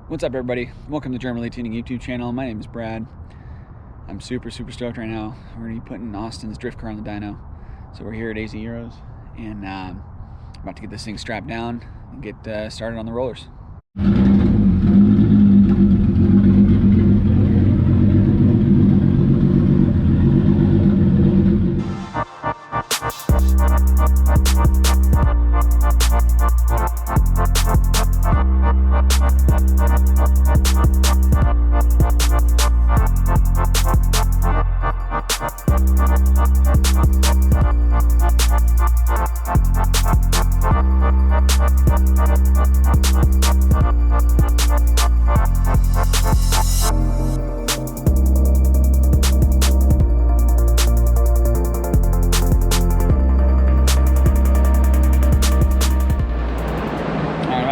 What's up, everybody? Welcome to German Elite Tuning YouTube channel. My name is Brad. I'm super stoked right now. We're going to be putting Austin's drift car on the dyno. So we're here at AZ Euros, and about to get this thing strapped down and get started on the rollers.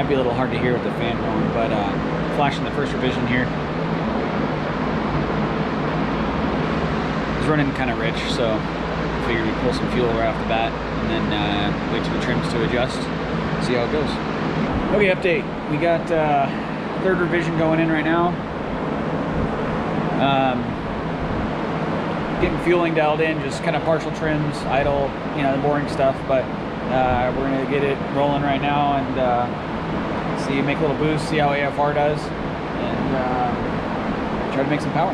Be a little hard to hear with the fan going, but flashing the first revision here. It's running kind of rich, so figured we'd pull some fuel right off the bat and then wait till the trims to adjust, see how it goes. Okay, update. We got third revision going in right now. Getting fueling dialed in, just kind of partial trims, idle, you know, the boring stuff, but we're gonna get it rolling right now and see, make a little boost, see how AFR does, and try to make some power.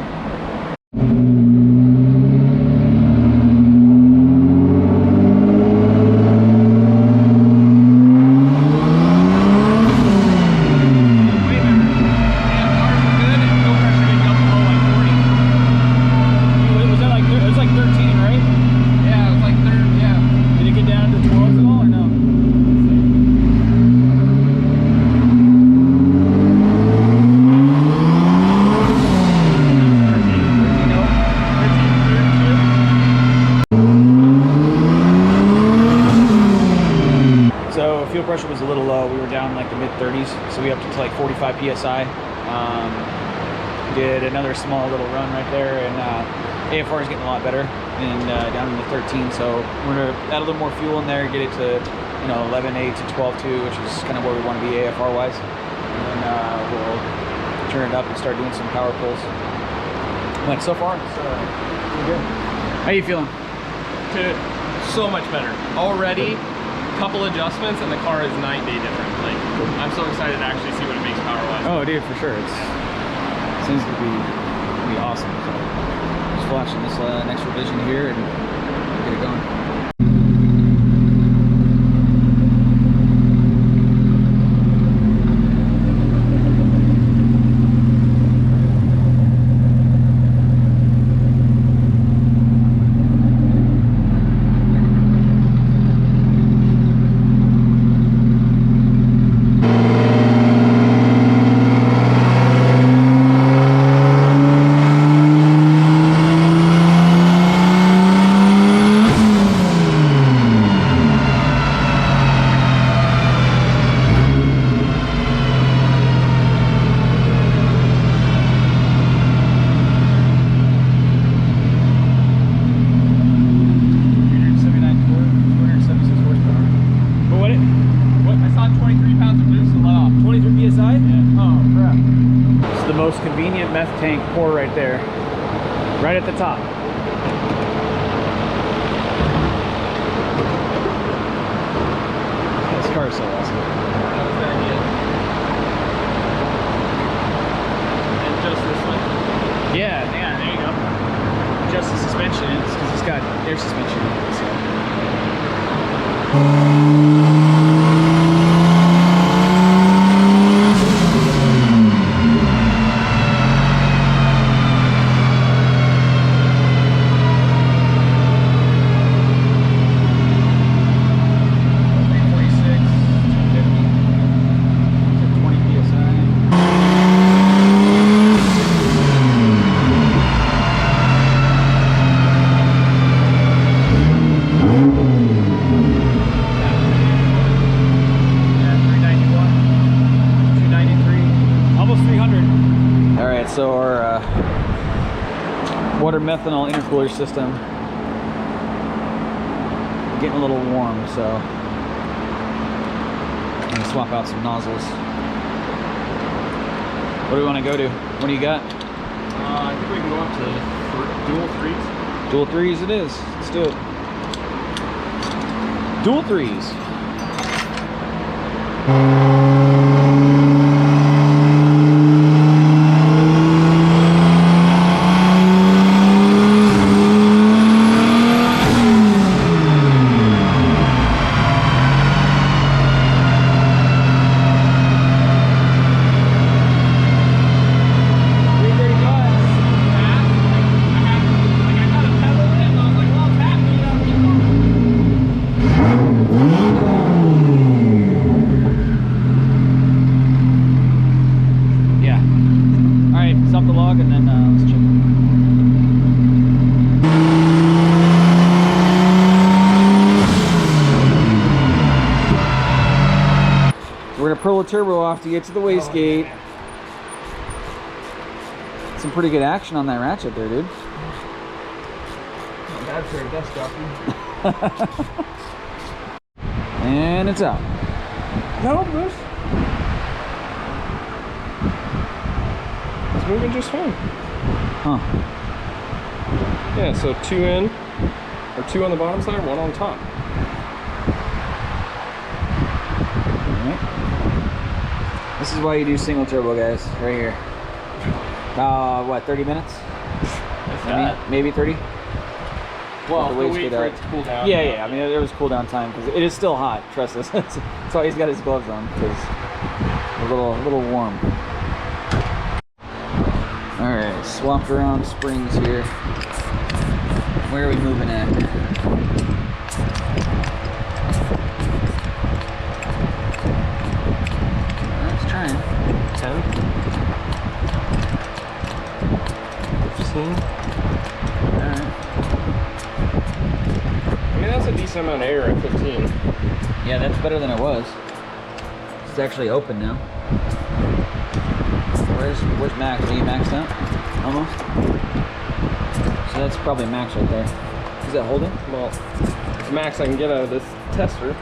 Fuel pressure was a little low. We were down in like the mid-30s, so we upped it to like 45 psi. Did another small little run right there, and AFR is getting a lot better, and down in the 13. So we're gonna add a little more fuel in there, get it to 11.8 to 12.2, which is kind of where we want to be AFR wise. And then we'll turn it up and start doing some power pulls. But so far, it's pretty good. How you feeling? Dude, so much better already. Couple adjustments and the car is night and day different. Like, I'm so excited to actually see what it makes power wise. Oh dude, for sure. It seems to be awesome. So just flashing this next revision here and get it going. Most convenient meth tank pour right there, right at the top. This car is so awesome. That was the idea. And just this one? Yeah, there you go. Just the suspension, because it's got air suspension in it, so. So our water methanol intercooler system getting a little warm, so I'm gonna swap out some nozzles. What do we want to go to? What do you got? I think we can go up to dual threes. Dual threes it is. Let's do it. Dual threes. We're gonna pull the turbo off to get to the wastegate. Some pretty good action on that ratchet there, dude. Not bad for a desk jockey. And it's out. No, Bruce. It's moving just fine. Huh. Yeah, so 2 in, or 2 on the bottom side, 1 on top. This is why you do single turbo, guys, right here. What, 30 minutes? Maybe 30? Well, the wait for it to cool down. Yeah, I mean, there was cool down time, because it is still hot, trust us. That's why he's got his gloves on, because a little warm. Alright, swapped around springs here. Where are we moving at? Let's try it. 10? 15? Alright. I mean, that's a decent amount of air at 15. Yeah, that's better than it was. It's actually open now. Where's max? Are you maxed out? Almost? So that's probably max right there. Is that holding? Well, max I can get out of this tester.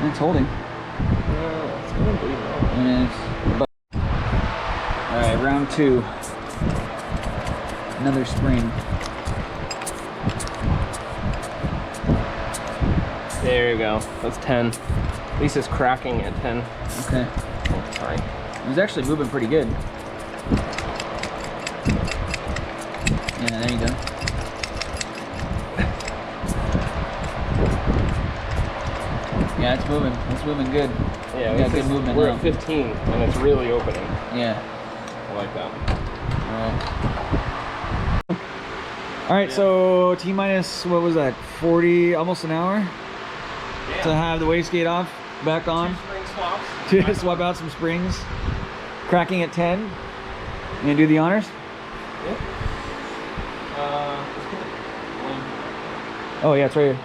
It's holding. Oh, it's gonna bleed out. Alright, round 2. Another spring. There you go. That's 10. At least it's cracking at 10. Okay. Oh, sorry. It was actually moving pretty good. Yeah, there you go. Yeah, it's moving. It's moving good. Yeah, we got good movement we're now. at 15 and it's really opening. Yeah. I like that. Alright, so T-minus, what was that, 40, almost an hour? Yeah. To have the wastegate off, back on. 2 spring swaps. To swap out some springs. Cracking at 10. You gonna do the honors? Yeah. Let's put it one. Oh yeah, it's right here.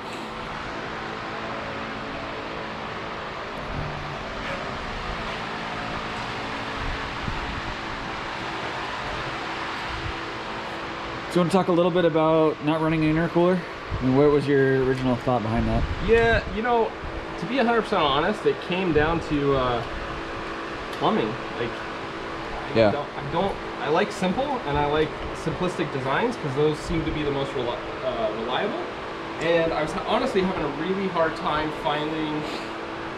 So you want to talk a little bit about not running an intercooler? And what was your original thought behind that? Yeah, you know, to be 100% honest, it came down to plumbing. Like, I like simple and I like simplistic designs because those seem to be the most reliable. And I was honestly having a really hard time finding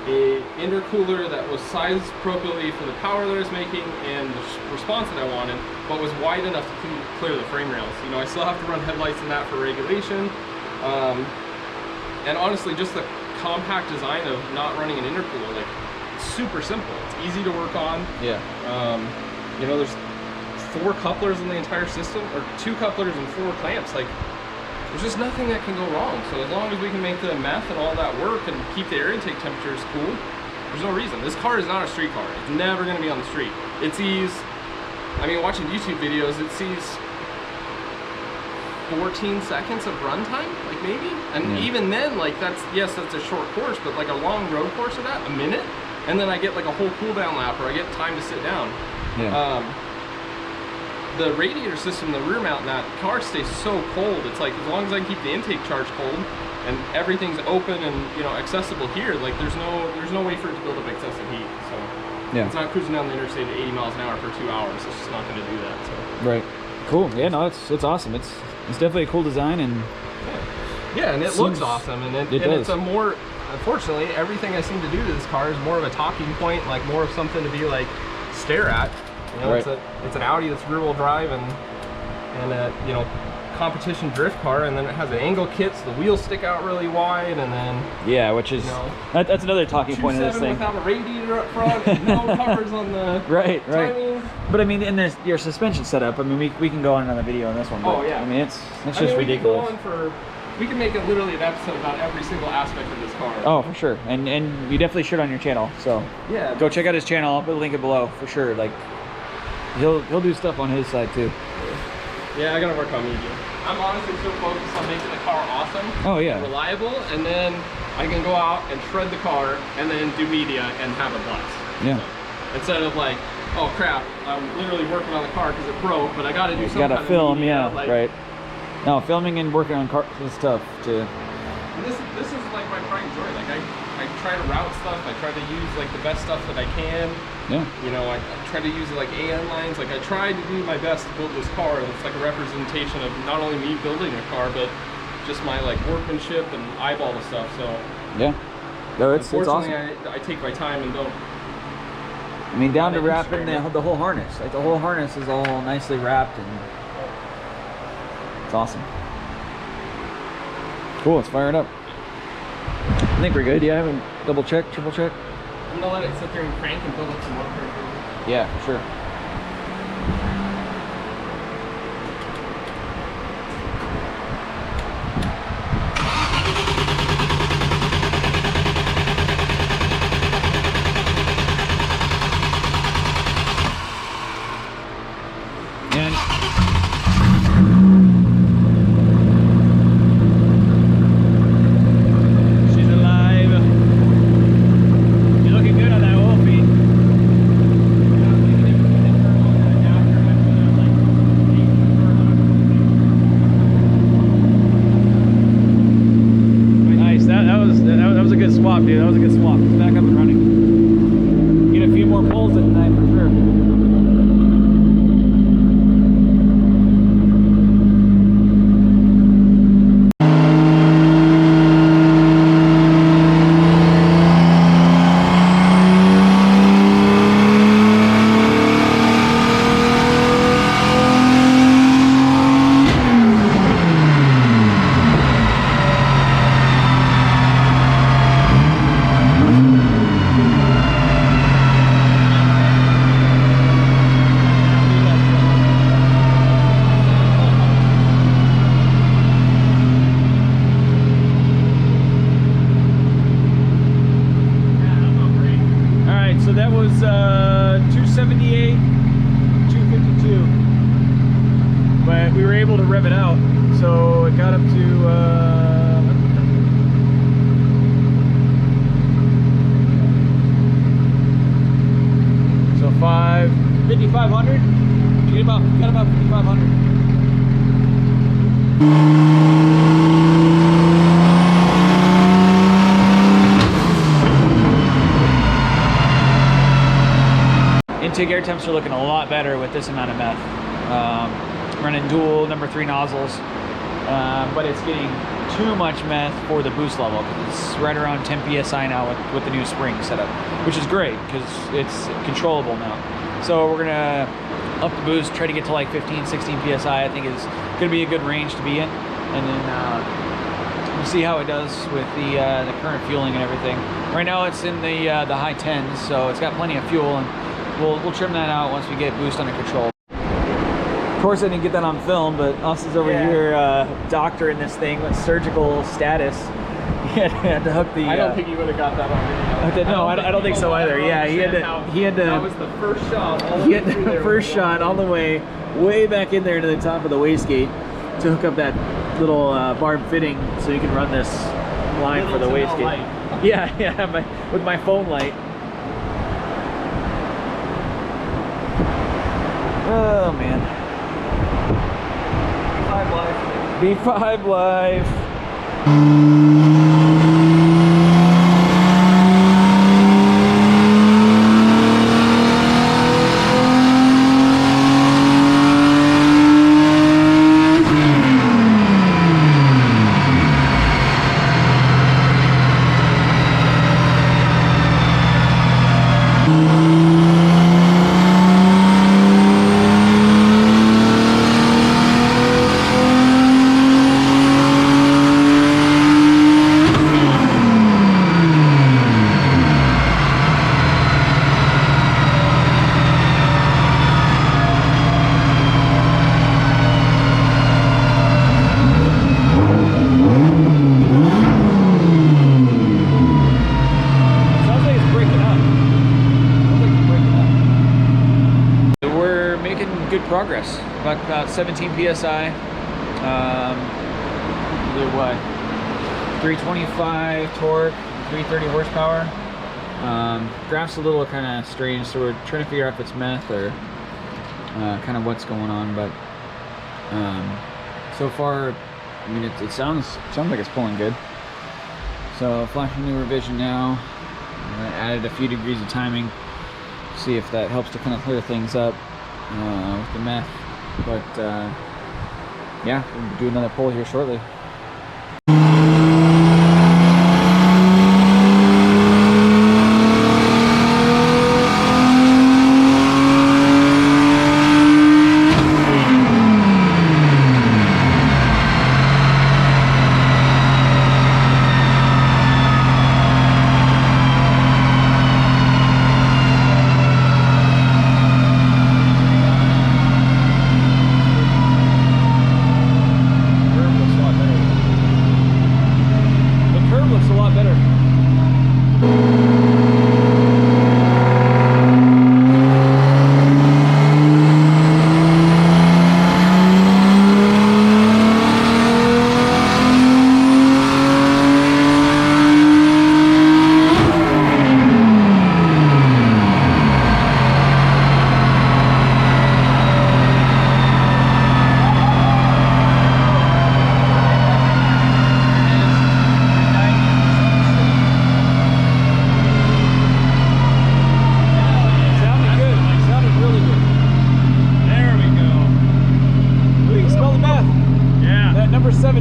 a intercooler that was sized appropriately for the power that I was making and the response that I wanted, but was wide enough to clear the frame rails. You know, I still have to run headlights in that for regulation. And honestly, just the compact design of not running an intercooler, like, it's super simple. It's easy to work on. Yeah. You know, there's 4 couplers in the entire system, or 2 couplers and 4 clamps. Like, there's just nothing that can go wrong. So as long as we can make the meth and all that work and keep the air intake temperatures cool, there's no reason. This car is not a street car. It's never going to be on the street. It sees, I mean, watching YouTube videos, it sees 14 seconds of runtime, like maybe. And even then, like, that's a short course, but like a long road course of that, a minute. And then I get like a whole cool down lap, or I get time to sit down. Yeah. the radiator system, the rear mount in that car stays so cold. It's like, as long as I can keep the intake charge cold and everything's open and, you know, accessible here, like there's no way for it to build up excessive heat. So Yeah. it's not cruising down the interstate at 80 miles an hour for 2 hours. It's just not going to do that. So. Right. Cool. Yeah, no, it's awesome. It's definitely a cool design, and yeah, and it looks awesome, and it's a more, unfortunately, everything I seem to do to this car is more of a talking point, like more of something to be like stare at. You know, Right. it's an Audi that's rear-wheel drive and a, you know, competition drift car, and then it has an angle kit, so the wheels stick out really wide, and then yeah, which is, you know, that's another talking point of this 2.7 thing. without a radiator up front and no covers on the Right. timing. But I mean, in this, your suspension setup, I mean, we can go on another video on this one. But, Oh, yeah. I mean, it's just ridiculous. We can make it literally an episode about every single aspect of this car. Oh, for sure. And you definitely should on your channel. So yeah, go check out his channel. I'll put a link below for sure. Like he'll do stuff on his side too. Yeah, I gotta work on media. I'm honestly so focused on making the car awesome, Oh yeah. reliable, and then I can go out and shred the car and then do media and have a blast. Yeah. So, instead of like, oh crap, I'm literally working on the car because it broke, but I gotta do You some gotta kind film, of media, yeah, like, right. No, filming and working on cars is tough too. This is like my pride and joy. Like I try to route stuff. I try to use like the best stuff that I can. Yeah. You know, I try to use like AN lines. Like I try to do my best to build this car. And it's like a representation of not only me building a car, but just my like workmanship and eyeball the stuff. So Yeah. No, it's awesome. I take my time and don't. I mean, down to wrapping the whole harness. Like the whole harness is all nicely wrapped, and it's awesome. Cool, let's fire it up. I think we're good. Yeah, I haven't double check, triple check. I'm gonna let it sit there and crank and build up some motor. Yeah, for sure. And she's alive. You're looking good on that oil feed. Nice. That was a good swap, dude. That was a good swap. It's back up and running. Get a few more pulls in tonight for sure. So that was 278, 252, but we were able to rev it out, so it got up to so 5,500. Got about 5,500. Intake air temps are looking a lot better with this amount of meth. Running dual number 3 nozzles, but it's getting too much meth for the boost level. It's right around 10 psi now with the new spring setup, which is great because it's controllable now. So we're gonna up the boost, try to get to like 15, 16 psi. I think is gonna be a good range to be in, and then we'll see how it does with the current fueling and everything. Right now it's in the high 10s, so it's got plenty of fuel, and we'll trim that out once we get boost under control. Of course, I didn't get that on film, but Austin's over here doctoring this thing with surgical status. He had to hook the. I don't think he would have got that on video. No, I don't think so either. Yeah, he had to. That was the first shot. He had the first shot all the way back in there to the top of the wastegate to hook up that little barb fitting so you can run this line for the wastegate. Yeah, with my phone light. Oh man. B5 life. B5 life. Good progress, about 17 psi. What? 325 torque, 330 horsepower. Graph's a little kind of strange, so we're trying to figure out if it's meth or kind of what's going on. But so far, I mean, it sounds like it's pulling good. So flashing new revision now. I added a few degrees of timing. See if that helps to kind of clear things up. With the meth, but yeah, we'll do another pull here shortly.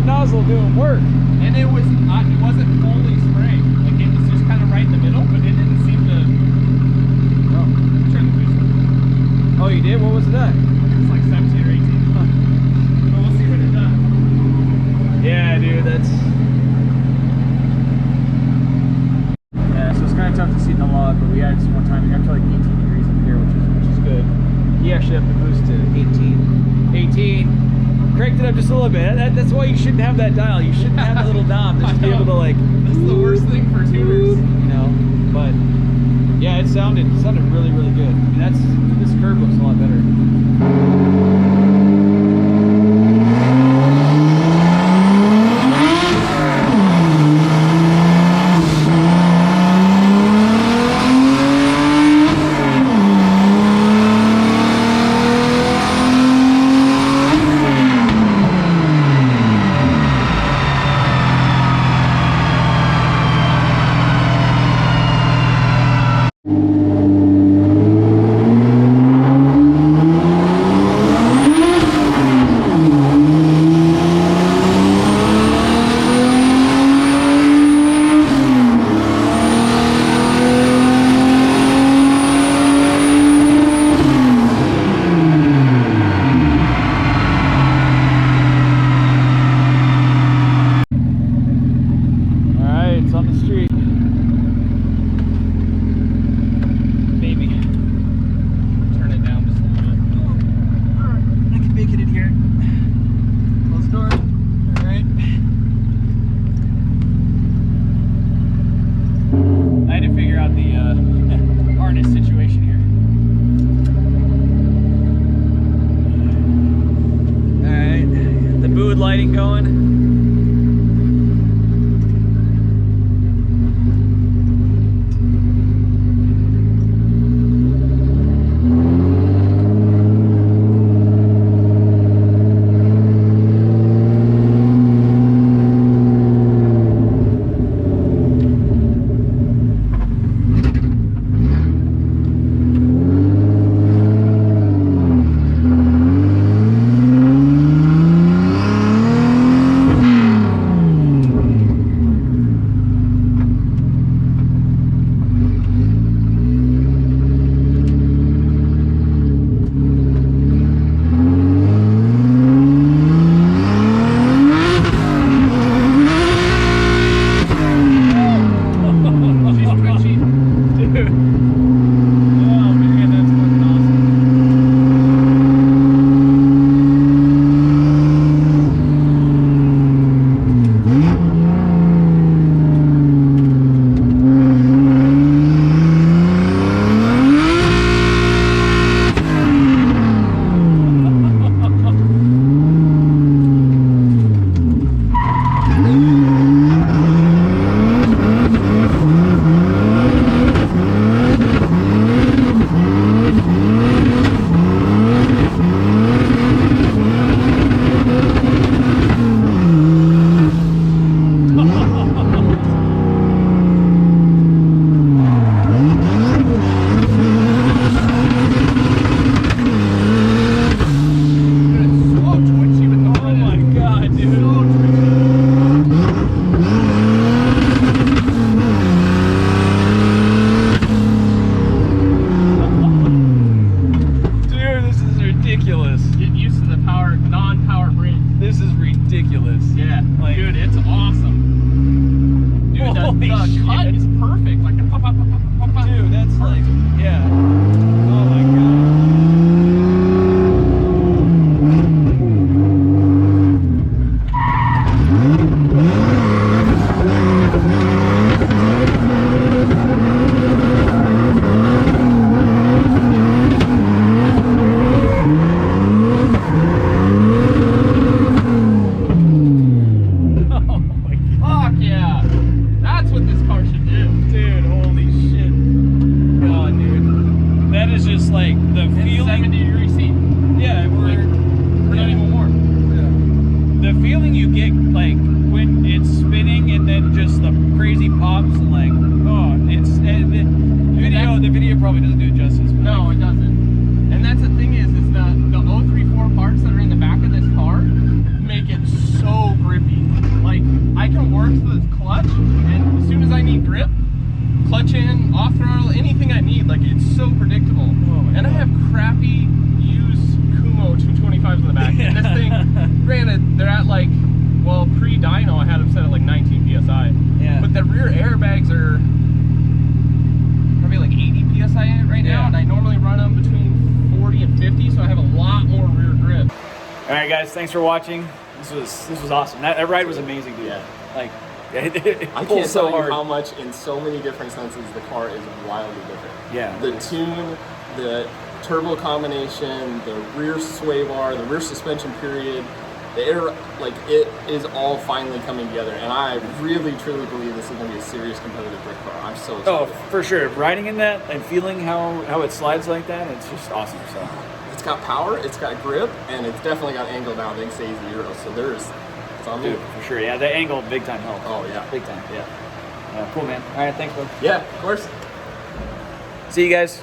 Nozzle doing work, and it wasn't fully sprayed. Like it was just kind of right in the middle, but it didn't seem to. Oh, turn the boost. Oh, you did? What was it at? It's like 17 or 18. Huh. Well, we'll see what it does. Yeah, dude, that's. Yeah, so it's kind of tough to see in the log, but we added some more time. We got to like 18 degrees up here, which is good. You actually have to boost to 18. Cranked it up just a little bit. That's why you shouldn't have that dial. You shouldn't have that little knob just to be able to like. That's the worst thing for tuners. You know, but yeah, it sounded really, really good. I mean, this curve looks a lot better. Lighting going. The cut is perfect. Like pop, pop, pop, pop, pop, pop. Dude, that's like, yeah. Oh my god. Fuck yeah. That's what this car should do. Dude, holy shit. Oh, dude. That is just like the feeling. 70-degree seat. Yeah, We're not even warm. The feeling you get like when it's spinning and then just the crazy pops and like, oh, it's the video probably doesn't do it justice. But No, like, it doesn't. And that's the thing is the 034 parts that are in the back of this car make it so grippy. Like, I can work the clutch, and as soon as I need grip, clutch in, off throttle, anything I need, like, it's so predictable. And I have crappy used Kumo 225s in the back. And this thing, granted, they're at like, well, pre-dyno, I had them set at like 19 PSI. Yeah. But the rear airbags are probably like 80 PSI in it right now, Yeah. and I normally run them between 40 and 50, so I have a lot more rear grip. all right, guys, thanks for watching. This was awesome. That ride was amazing, dude. Yeah. Like, it I pulls can't so tell you hard. how much, in so many different senses, the car is wildly different. Yeah. The tune, the turbo combination, the rear sway bar, the rear suspension period, the air, like, it is all finally coming together. And I really, truly believe this is going to be a serious competitive drift car. I'm so Oh, excited. for sure. Riding in that and feeling how it slides like that, it's just awesome. So, It's got power, it's got grip, and it's definitely got angle down. They say 0, so it's on me. dude, for sure. Yeah, the angle big time helps. Oh, yeah. Big time. Yeah. Cool, man. All right, thanks, bud. Yeah, of course. See you guys.